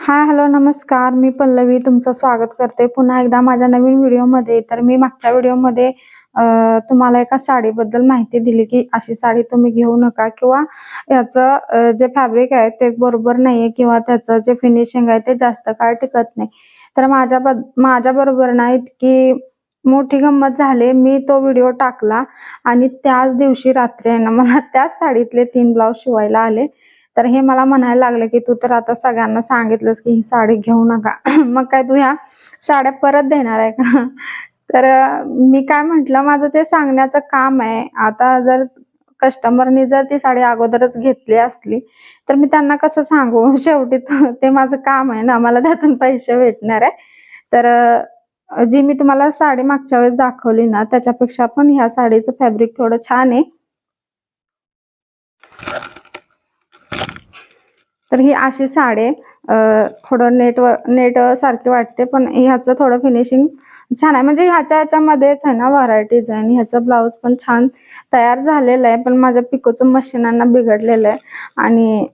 हाय, hello, नमस्कार. मी पल्लवी तुमचं स्वागत करते पुन्हा एकदा माझ्या नवीन व्हिडिओमध्ये. तर मी मागच्या व्हिडिओमध्ये तुम्हाला एका साडीबद्दल माहिती दिली की अशी साडी तुम्ही घेऊ नका किंवा याचं जे फॅब्रिक आहे ते बरोबर नाहीये किंवा त्याचं जे फिनिशिंग आहे ते जास्त काळ टिकत नाही. तर माझ्या बरोबर ना इतकी मोठी गंमत झाली. मी तो व्हिडिओ टाकला आणि त्याच दिवशी रात्री आहे ना मला त्याच साडीतले 3 ब्लाऊज शिवायला आले. तर हे मला म्हणायला लागले की तू तर आता सगळ्यांना सांगितलंस की ही साडी घेऊ नका. मग काय तू ह्या साड्या परत देणार आहे का? तर मी काय म्हंटल, माझं ते सांगण्याचं काम आहे. आता जर कस्टमरनी जर ती साडी अगोदरच घेतली असली तर मी त्यांना कसं सांगू? शेवटी ते माझं काम आहे ना, मला त्यातून पैसे भेटणार आहे. तर जी मी तुम्हाला साडी मागच्या वेळेस दाखवली ना त्याच्यापेक्षा पण ह्या साडीचं फॅब्रिक थोडं छान आहे. तर ही अशी साडी थोडं नेट सारखी वाटते, पण ह्याचं थोडं फिनिशिंग छान आहे. म्हणजे ह्याच्यामध्येच आहे ना व्हरायटीज आहे आणि ह्याचं ब्लाऊज पण छान तयार झालेलं आहे. पण माझ्या पिकोचं मशीनांना बिघडलेलं आहे आणि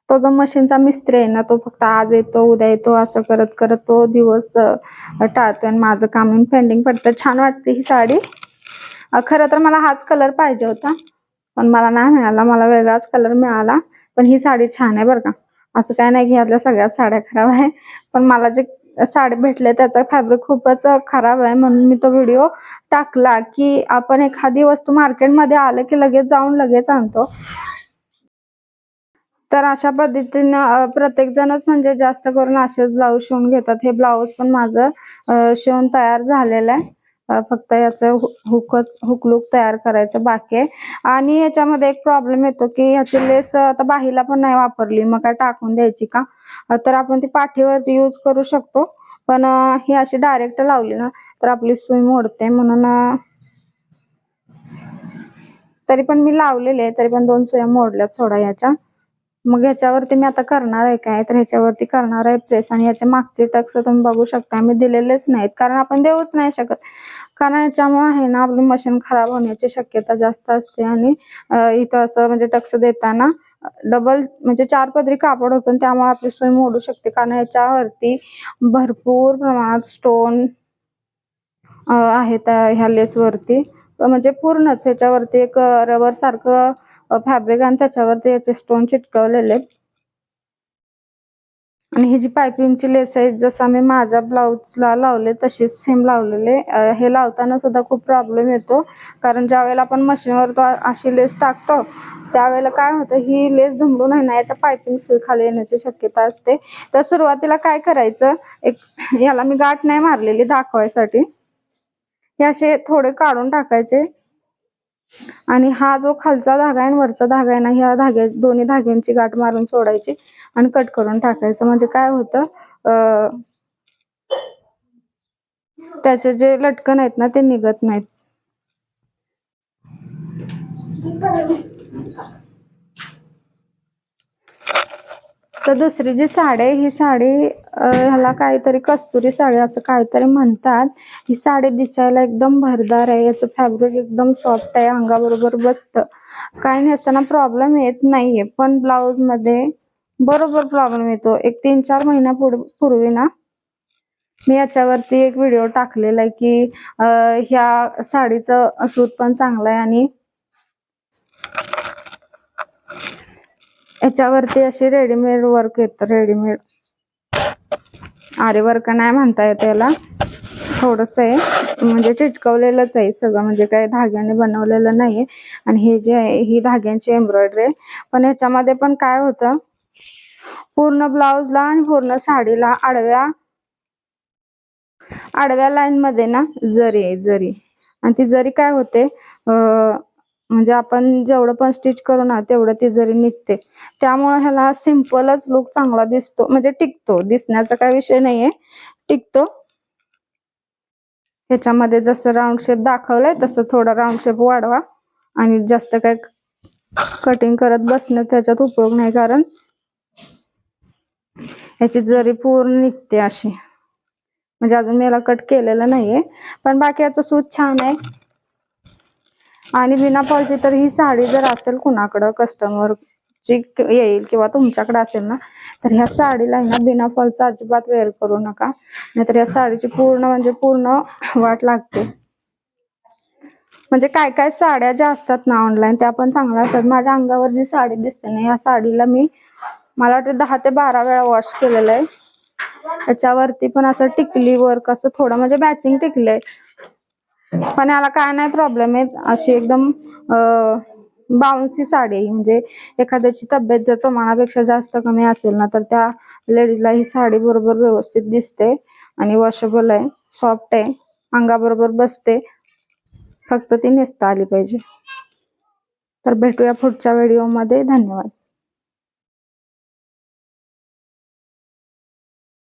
तो जो मशीनचा मिस्त्री आहे ना तो फक्त आज येतो उद्या येतो असं करत करत तो दिवस टाळतोय आणि माझं काम येऊन पेंडिंग पडतं. छान वाटते ही साडी. खरं तर मला हाच कलर पाहिजे होता, पण मला नाही मिळाला. मला वेगळाच कलर मिळाला. पण ही साडी छान आहे बरं का. असं काय नाही की ह्यातल्या सगळ्या साड्या खराब आहे, पण मला जे साडी भेटले त्याचा फॅब्रिक खूपच खराब आहे. म्हणून मी तो व्हिडिओ टाकला की आपण एखादी वस्तू मार्केटमध्ये आले की लगेच जाऊन लगेच आणतो. तर अशा पद्धतीनं प्रत्येक जणच म्हणजे जास्त करून असेच ब्लाऊज शिवून घेतात. हे ब्लाऊज पण माझं शिवून तयार झालेलं आहे. फक्त याचं हुक लूक तयार करायचं बाकी आहे. आणि याच्यामध्ये एक प्रॉब्लेम येतो की ह्याची लेस आता बाहीला पण नाही वापरली, मग काय टाकून द्यायची का? तर आपण ती पाठीवरती यूज करू शकतो, पण ही अशी डायरेक्ट लावली ना तर आपली सुई मोडते. म्हणून तरी पण मी लावलेले आहे, तरी पण 2 सुया मोडल्यात सोडा ह्याच्या. मग ह्याच्यावरती मी आता करणार आहे काय, तर ह्याच्यावरती करणार आहे प्रेस. आणि याचे मागचे टक्स तुम्ही बघू शकता मी दिलेलेच नाहीत, कारण आपण देऊच नाही शकत. कारण याच्यामुळे आहे ना आपली मशीन खराब होण्याची शक्यता जास्त असते. आणि इथं असं म्हणजे टक्स देताना डबल म्हणजे 4 पदरी कापड होतं, त्यामुळे आपली सुई मोडू शकते. कारण याच्यावरती भरपूर प्रमाणात स्टोन आहेत ह्या लेसवरती. म्हणजे पूर्णच ह्याच्यावरती एक रबर सारखं फॅब्रिक आणि त्याच्यावरती याचे स्टोन चिटकवलेले. आणि ही जी पायपिंगची लेस आहे जसं मी माझ्या ब्लाऊजला लावले तशीच सेम लावलेले. हे लावताना सुद्धा खूप प्रॉब्लेम येतो, कारण ज्या वेळेला आपण मशीनवर तो अशी लेस टाकतो त्यावेळेला काय होतं, ही लेस धुमडून आहे ना याच्या पायपिंग सुई खाली येण्याची शक्यता असते. तर सुरुवातीला काय करायचं, एक याला मी गाठ नाही मारलेली दाखवायसाठी, हे असे थोडे काढून टाकायचे. आणि हा जो खालचा धागा आहे आणि वरचा धागा आहे ना, ह्या दोन्ही धाग्यांची गाठ मारून सोडायची आणि कट करून टाकायचं. म्हणजे काय होतं, त्याचे जे लटकन आहेत ना ते निघत नाहीत. तर दुसरी जी साडी आहे ही साडी ह्याला काहीतरी कस्तुरी साडी असं काहीतरी म्हणतात. ही साडी दिसायला एकदम भरदार आहे. याचं फॅब्रिक एकदम सॉफ्ट आहे, अंगाबरोबर बसतं. काही नसताना प्रॉब्लेम येत नाहीये, पण ब्लाऊज मध्ये बरोबर प्रॉब्लेम येतो. एक 3-4 महिन्यापूर्वी ना मी याच्यावरती एक व्हिडिओ टाकलेला आहे की ह्या साडीचं सूत पण चांगलं आहे आणि याच्यावरती अशी रेडीमेड वर्क येतं. रेडीमेड आरी वर्क नाही म्हणता येत याला, थोडंसं आहे म्हणजे चिटकवलेलंच आहे सगळं, म्हणजे काही धाग्याने बनवलेलं नाहीये. आणि हे जे आहे ही धाग्यांची एम्ब्रॉयडरी आहे. पण याच्यामध्ये पण काय होतं, पूर्ण ब्लाऊजला आणि पूर्ण साडीला आडव्या लाईन मध्ये ना जरी आहे, जरी. आणि ती जरी काय होते, म्हणजे आपण जेवढं पण स्टिच करू ना तेवढं ती जरी निघते. त्यामुळे ह्याला सिंपलच लुक चांगला दिसतो, म्हणजे टिकतो. दिसण्याचा काही विषय नाहीये, टिकतो. ह्याच्यामध्ये जसं राऊंड शेप दाखवलाय तसं थोडा राऊंड शेप वाढवा. आणि जास्त काय कटिंग करत बसणं त्याच्यात उपयोग नाही, कारण ह्याची जरी पूर्ण निघते अशी. म्हणजे अजून मी याला कट केलेलं नाहीये, पण बाकी याचं सूत छान आहे. आणि बिना फॉलची तर ही साडी जर असेल कुणाकडं कस्टमर येईल किंवा तुमच्याकडे असेल ना, तर ह्या साडीला ना बिना फॉलचा अजिबात वेअर करू नका, नाहीतर या साडीची पूर्ण वाट लागते. म्हणजे काय काय साड्या ज्या असतात ना ऑनलाईन त्या पण चांगल्या असतात. माझ्या अंगावर जी साडी दिसते ना, या साडीला मला वाटतं 10 ते 12 वेळा वॉश केलेलं आहे. त्याच्यावरती पण असं टिकली वर्क असं थोडं म्हणजे मॅचिंग टिकलंय, पण याला काय नाही प्रॉब्लेम आहे. अशी एकदम बाउन्सी साडी आहे. म्हणजे एखाद्याची तब्येत जर प्रमाणापेक्षा जास्त कमी असेल ना, तर त्या लेडीजला ही साडी बरोबर व्यवस्थित दिसते आणि वॉशेबल आहे, सॉफ्ट आहे, अंगाबरोबर बसते, फक्त ती नेसता आली पाहिजे. तर भेटूया पुढच्या व्हिडिओमध्ये. धन्यवाद.